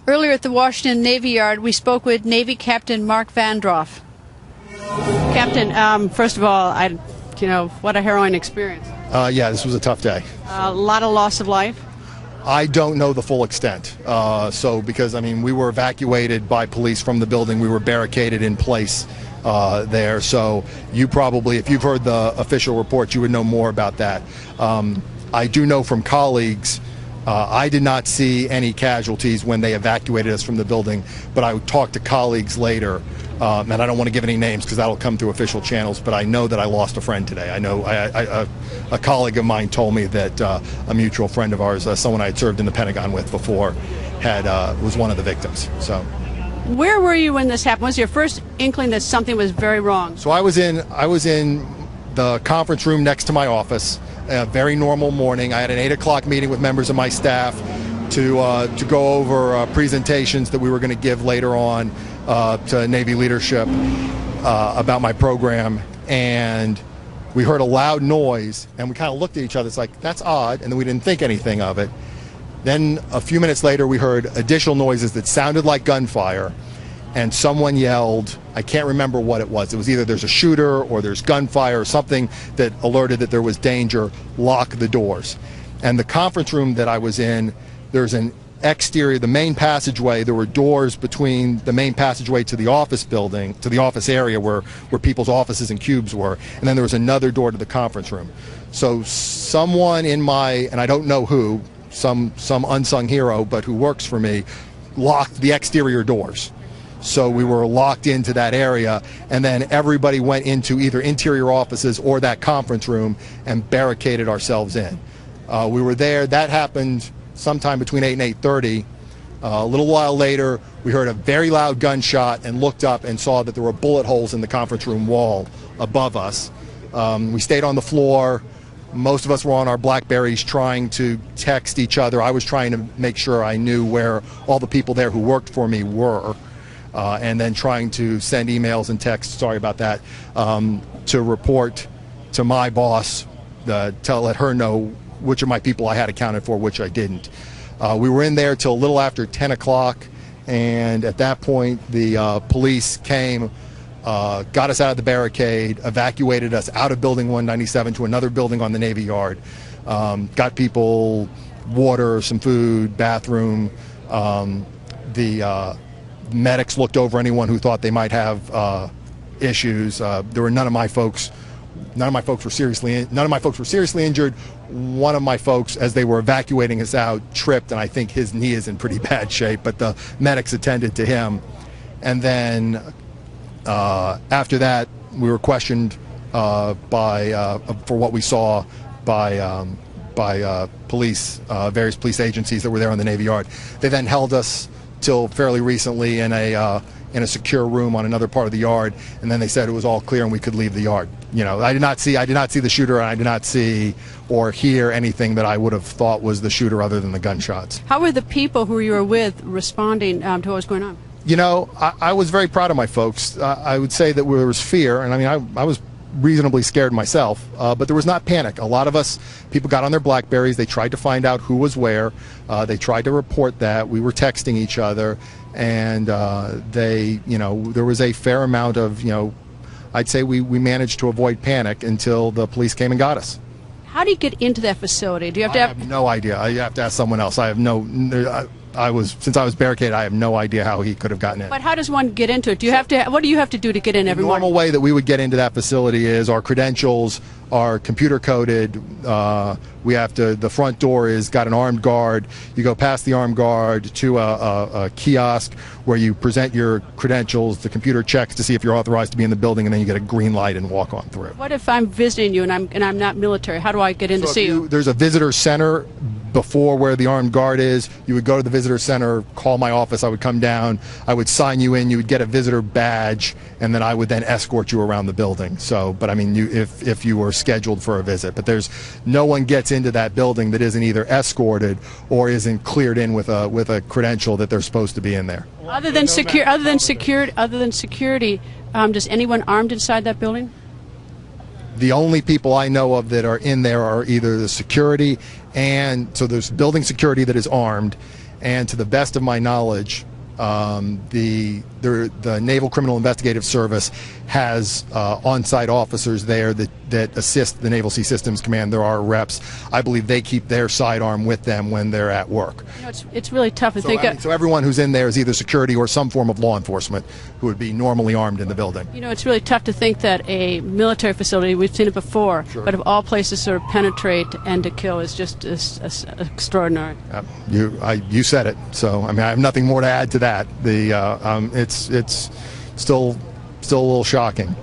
Earlier at the Washington Navy Yard, we spoke with Navy Captain Mark Vandroff. Captain, first of all, what a harrowing experience. Yeah, this was a tough day. A lot of loss of life. I don't know the full extent. Because we were evacuated by police from the building. We were barricaded in place there. So you probably, if you've heard the official reports, you would know more about that. I do know from colleagues, I did not see any casualties when they evacuated us from the building, but I talked to colleagues later, and I don't want to give any names because that'll come through official channels, but I know that I lost a friend today. I know a colleague of mine told me that a mutual friend of ours, someone I had served in the Pentagon with before, was one of the victims. So, where were you when this happened? Was your first inkling that something was very wrong? So I was in the conference room next to my office. A very normal morning. I had an 8 o'clock meeting with members of my staff to go over presentations that we were going to give later on to Navy leadership about my program. And we heard a loud noise, and we kind of looked at each other. It's like, that's odd, and then we didn't think anything of it. Then a few minutes later, we heard additional noises that sounded like gunfire, and someone yelled, I can't remember what it was. It was either there's a shooter or there's gunfire or something that alerted that there was danger, lock the doors. And the conference room that I was in, there's an exterior, the main passageway, there were doors between the main passageway to the office building, to the office area where people's offices and cubes were, and then there was another door to the conference room. So someone and I don't know who, some unsung hero, but who works for me, locked the exterior doors. So we were locked into that area, and then everybody went into either interior offices or that conference room and barricaded ourselves in. We were there. That happened sometime between 8 and 8:30. A little while later, we heard a very loud gunshot and looked up and saw that there were bullet holes in the conference room wall above us. We stayed on the floor. Most of us were on our BlackBerrys trying to text each other. I was trying to make sure I knew where all the people there who worked for me were. And then trying to send emails and texts, sorry about that, to report to my boss, to let her know which of my people I had accounted for, which I didn't. We were in there till a little after 10 o'clock, and at that point the police came, got us out of the barricade, evacuated us out of Building 197 to another building on the Navy Yard, got people water, some food, bathroom. The medics looked over anyone who thought they might have issues. There were none of my folks were seriously injured. One of my folks, as they were evacuating us out, tripped, and I think his knee is in pretty bad shape, but the medics attended to him. And then after that, we were questioned for what we saw by police, various police agencies that were there on the Navy Yard. They then held us till fairly recently in a secure room on another part of the yard, and then they said it was all clear and we could leave the yard. I did not see the shooter, and I did not see or hear anything that I would have thought was the shooter other than the gunshots. How were the people who you were with responding to what was going on? I was very proud of my folks. I would say that there was fear, and I was reasonably scared myself, but there was not panic. A lot of us, people got on their BlackBerrys, they tried to find out who was where, they tried to report that, we were texting each other, and there was a fair amount of, I'd say we managed to avoid panic until the police came and got us. How do you get into that facility? Do you have to I have no idea. I have to ask someone else. Since I was barricaded, I have no idea how he could have gotten in. But how does one get into it? What do you have to do to get in every morning? The normal way that we would get into that facility is our credentials are computer coded. The front door is got an armed guard. You go past the armed guard to a kiosk where you present your credentials. The computer checks to see if you're authorized to be in the building, and then you get a green light and walk on through. What if I'm visiting you and I'm not military? How do I get in to see you? There's a visitor center before where the armed guard is. You would go to the visitor center, call my office, I would come down, I would sign you in, you would get a visitor badge, and then I would then escort you around the building. But if you were scheduled for a visit. But no one gets into that building that isn't either escorted or isn't cleared in with a credential that they're supposed to be in there. Other than security, does anyone armed inside that building? The only people I know of that are in there are either the security, and so there's building security that is armed, And to the best of my knowledge, the Naval Criminal Investigative Service has on-site officers there that assist the Naval Sea Systems Command. There are reps. I believe they keep their sidearm with them when they're at work. You know, it's really tough to think. So everyone who's in there is either security or some form of law enforcement who would be normally armed in the building. You know, it's really tough to think that a military facility, we've seen it before, Sure. but of all places to sort of penetrate and to kill is just extraordinary. You said it. So I mean, I have nothing more to add to that. It's still a little shocking.